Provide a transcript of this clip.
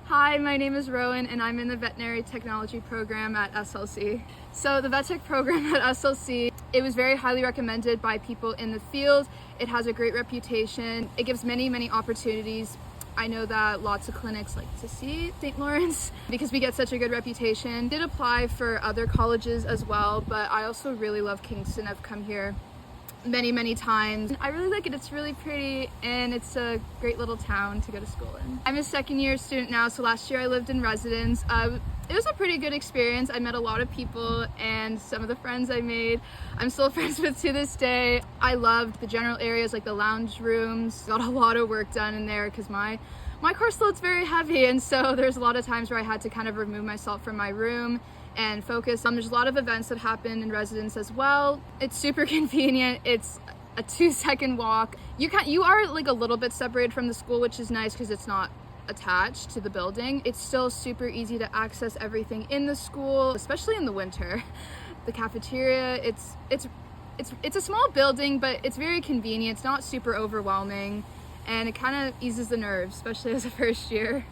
Hi, my name is Rowan and I'm in the Veterinary Technology program at SLC. So the vet tech program at SLC, it was very highly recommended by people in the field. It has a great reputation. It gives many opportunities. I know that lots of clinics like to see St. Lawrence because we get such a good reputation. Did apply for other colleges as well, but I also really love Kingston. I've come here many times. I really like it. It's really pretty and it's a great little town to go to school in. I'm a second year student now, so last year I lived in residence. It was a pretty good experience. I met a lot of people and some of the friends I made I'm still friends with to this day. I loved the general areas like the lounge rooms. Got a lot of work done in there because my course load's very heavy, and so there's a lot of times where I had to kind of remove myself from my room and focus. There's a lot of events that happen in residence as well. It's super convenient. It's a 2-second walk. You are like a little bit separated from the school, which is nice because it's not attached to the building. It's still super easy to access everything in the school, especially in the winter. The cafeteria, it's a small building, but it's very convenient. It's not super overwhelming, and it kind of eases the nerves, especially as a first year.